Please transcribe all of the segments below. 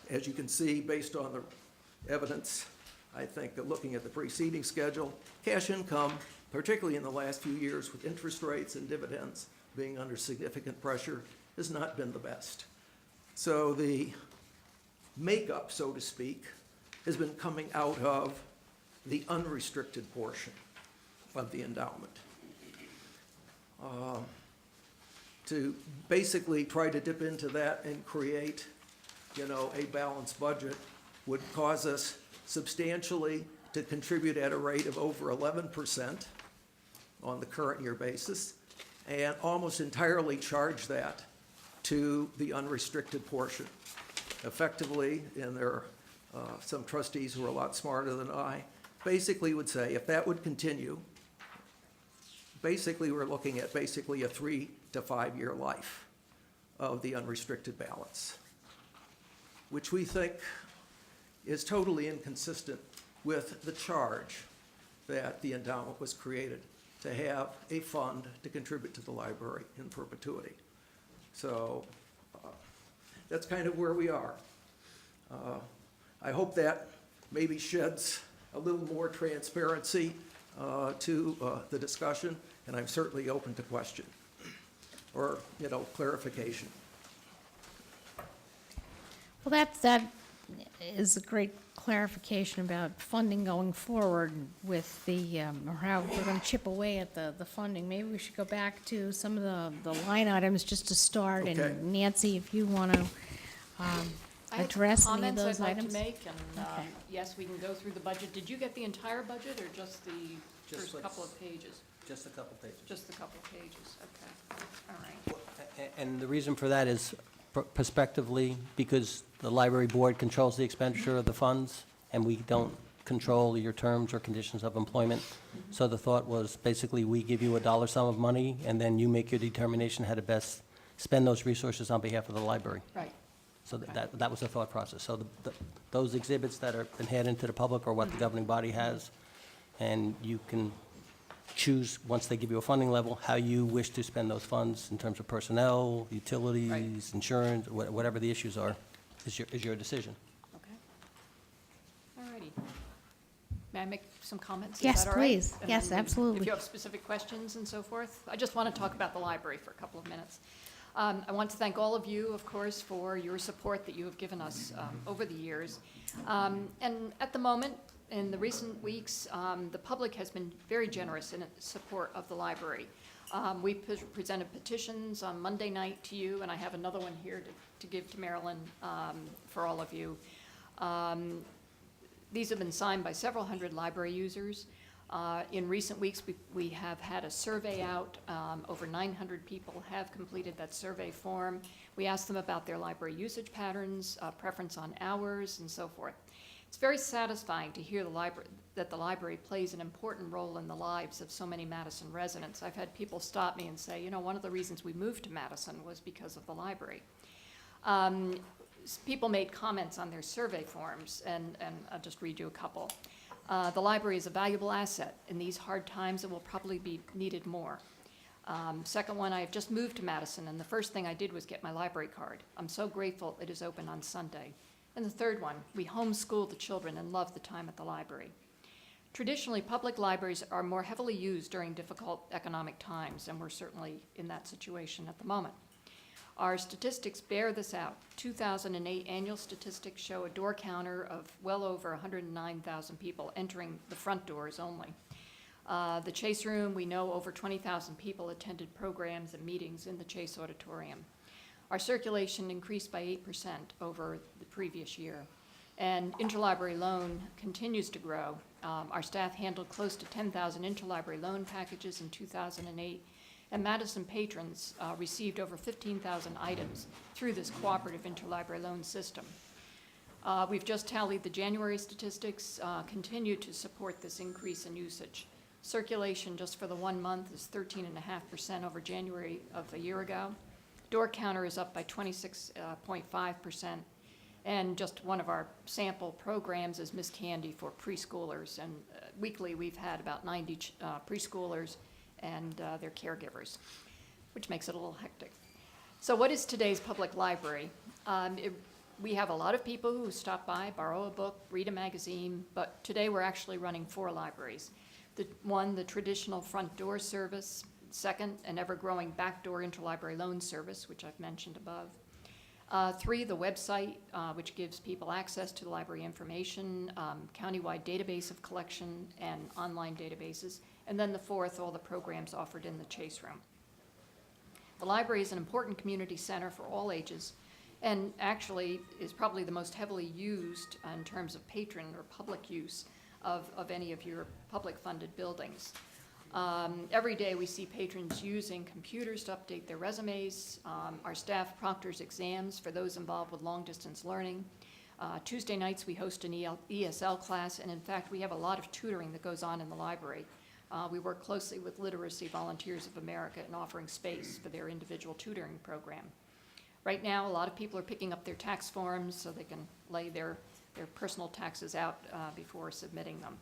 As you can see, based on the evidence, I think that looking at the preceding schedule, cash income, particularly in the last few years with interest rates and dividends being under significant pressure, has not been the best. So the makeup, so to speak, has been coming out of the unrestricted portion of the endowment. To basically try to dip into that and create, a balanced budget would cause us substantially to contribute at a rate of over 11% on the current year basis, and almost entirely charge that to the unrestricted portion. Effectively, and there are some trustees who are a lot smarter than I, basically would say if that would continue, basically we're looking at basically a 3 to 5 year life of the unrestricted balance, which we think is totally inconsistent with the charge that the endowment was created to have a fund to contribute to the library in perpetuity. So that's kind of where we are. I hope that maybe sheds a little more transparency to the discussion, and I'm certainly open to question or, clarification. Well, that is a great clarification about funding going forward with the, or how we're going to chip away at the funding. Maybe we should go back to some of the line items just to start. Okay. And Nancy, if you want to address any of those Comments I'd like items. to make, and Okay. yes, we can go through the budget. Did you get the entire budget or just the Just first couple of pages? Just a couple pages. Just the couple of pages, okay, all right. And the reason for that is prospectively, because the library board controls the expenditure of the funds, and we don't control your terms or conditions of employment. So the thought was, basically, we give you a dollar sum of money, and then you make your determination how to best spend those resources on behalf of the library. Right, So Okay. that was the thought process. So those exhibits that are been handed into the public are what the governing body has, and you can choose, once they give you a funding level, how you wish to spend those funds in terms of personnel, utilities, insurance, whatever the issues are, is your decision. okay. All righty. May I make some comments? Is Yes, that all right? please. And Yes, then absolutely. If you have specific questions and so forth. I just want to talk about the library for a couple of minutes. I want to thank all of you, of course, for your support that you have given us over the years. And at the moment, in the recent weeks, the public has been very generous in its support of the library. We presented petitions on Monday night to you, and I have another one here to give to Marilyn for all of you. These have been signed by several hundred library users. In recent weeks, we have had a survey out. Over 900 people have completed that survey form. We asked them about their library usage patterns, preference on hours, and so forth. It's very satisfying to hear that the library plays an important role in the lives of so many Madison residents. I've had people stop me and say, one of the reasons we moved to Madison was because of the library. People made comments on their survey forms, and I'll just read you a couple. The library is a valuable asset. In these hard times, it will probably be needed more. Second one, I have just moved to Madison, and the first thing I did was get my library card. I'm so grateful it is open on Sunday. And the third one, we homeschool the children and love the time at the library. Traditionally, public libraries are more heavily used during difficult economic times, and we're certainly in that situation at the moment. Our statistics bear this out. 2008 annual statistics show a door counter of well over 109,000 people entering the front doors only. The Chase Room, we know over 20,000 people attended programs and meetings in the Chase Auditorium. Our circulation increased by 8% over the previous year. And interlibrary loan continues to grow. Our staff handled close to 10,000 interlibrary loan packages in 2008. And Madison patrons received over 15,000 items through this cooperative interlibrary loan system. We've just tallied the January statistics, continue to support this increase in usage. Circulation just for the 1 month is 13.5% over January of a year ago. Door counter is up by 26.5%. And just one of our sample programs is Miss Candy for preschoolers. And weekly we've had about 90 preschoolers and their caregivers, which makes it a little hectic. So what is today's public library? We have a lot of people who stop by, borrow a book, read a magazine, but today we're actually running 4 libraries. One, the traditional front door service. Second, an ever-growing backdoor interlibrary loan service, which I've mentioned above. 3, the website, which gives people access to the library information, countywide database of collection and online databases. And then the 4th, all the programs offered in the Chase Room. The library is an important community center for all ages, and actually is probably the most heavily used in terms of patron or public use of any of your public-funded buildings. Every day we see patrons using computers to update their resumes. Our staff proctors exams for those involved with long-distance learning. Tuesday nights we host an ESL class, and in fact we have a lot of tutoring that goes on in the library. We work closely with Literacy Volunteers of America in offering space for their individual tutoring program. Right now, a lot of people are picking up their tax forms so they can lay their personal taxes out before submitting them.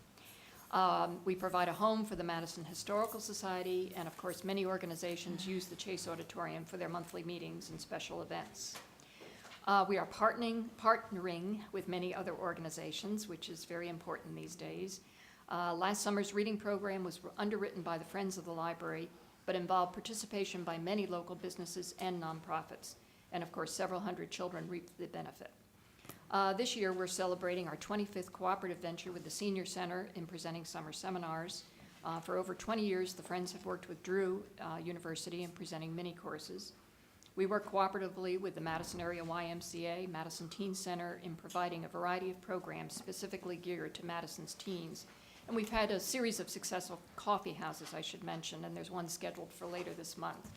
We provide a home for the Madison Historical Society, and of course, many organizations use the Chase Auditorium for their monthly meetings and special events. We are partnering with many other organizations, which is very important these days. Last summer's reading program was underwritten by the Friends of the Library, but involved participation by many local businesses and nonprofits. And of course, several hundred children reaped the benefit. This year, we're celebrating our 25th cooperative venture with the Senior Center in presenting summer seminars. For over 20 years, the Friends have worked with Drew University in presenting mini courses. We work cooperatively with the Madison Area YMCA, Madison Teen Center, in providing a variety of programs specifically geared to Madison's teens. And we've had a series of successful coffee houses, I should mention, and there's one scheduled for later this month.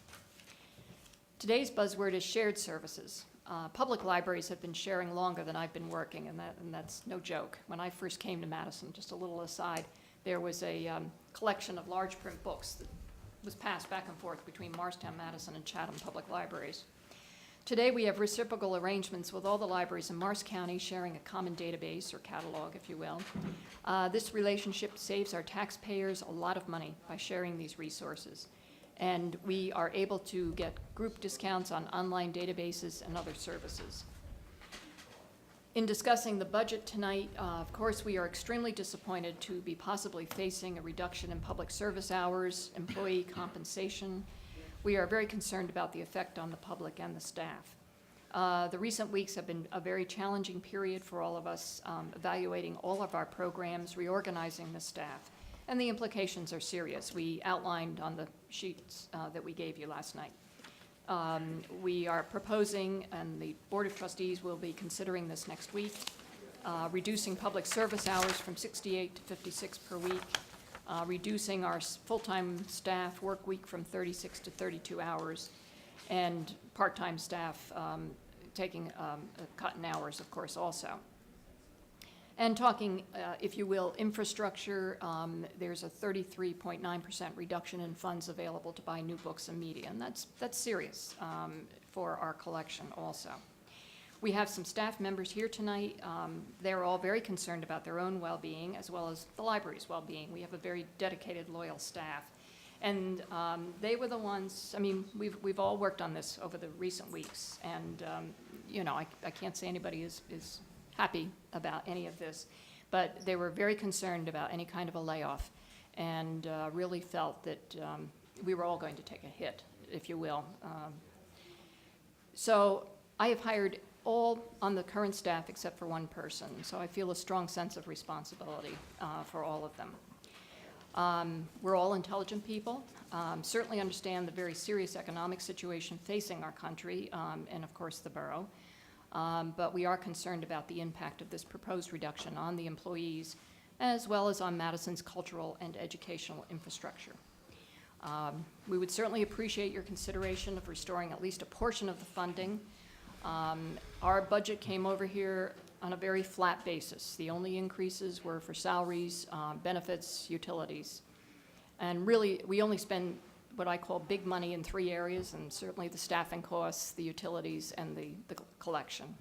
Today's buzzword is shared services. Public libraries have been sharing longer than I've been working, and that's no joke. When I first came to Madison, just a little aside, there was a collection of large print books that was passed back and forth between Morristown, Madison, and Chatham Public Libraries. Today, we have reciprocal arrangements with all the libraries in Morris County sharing a common database, or catalog, if you will. This relationship saves our taxpayers a lot of money by sharing these resources. And we are able to get group discounts on online databases and other services. In discussing the budget tonight, of course, we are extremely disappointed to be possibly facing a reduction in public service hours, employee compensation. We are very concerned about the effect on the public and the staff. The recent weeks have been a very challenging period for all of us, evaluating all of our programs, reorganizing the staff. And the implications are serious. We outlined on the sheets that we gave you last night. We are proposing, and the Board of Trustees will be considering this next week, reducing public service hours from 68 to 56 per week, reducing our full-time staff work week from 36 to 32 hours, and part-time staff taking a cut in hours, of course, also. And talking, if you will, infrastructure, there's a 33.9% reduction in funds available to buy new books and media, and that's serious for our collection also. We have some staff members here tonight. They're all very concerned about their own well-being as well as the library's well-being. We have a very dedicated, loyal staff. And they were the ones, I mean, we've all worked on this over the recent weeks, and you know, I can't say anybody is happy about any of this, but they were very concerned about any kind of a layoff, and really felt that we were all going to take a hit, if you will. So I have hired all on the current staff except for one person, so I feel a strong sense of responsibility for all of them. We're all intelligent people, certainly understand the very serious economic situation facing our country, and of course the borough. But we are concerned about the impact of this proposed reduction on the employees, as well as on Madison's cultural and educational infrastructure. We would certainly appreciate your consideration of restoring at least a portion of the funding. Our budget came over here on a very flat basis. The only increases were for salaries, benefits, utilities. And really, we only spend what I call big money in 3 areas, and certainly the staffing costs, the utilities, and the collection.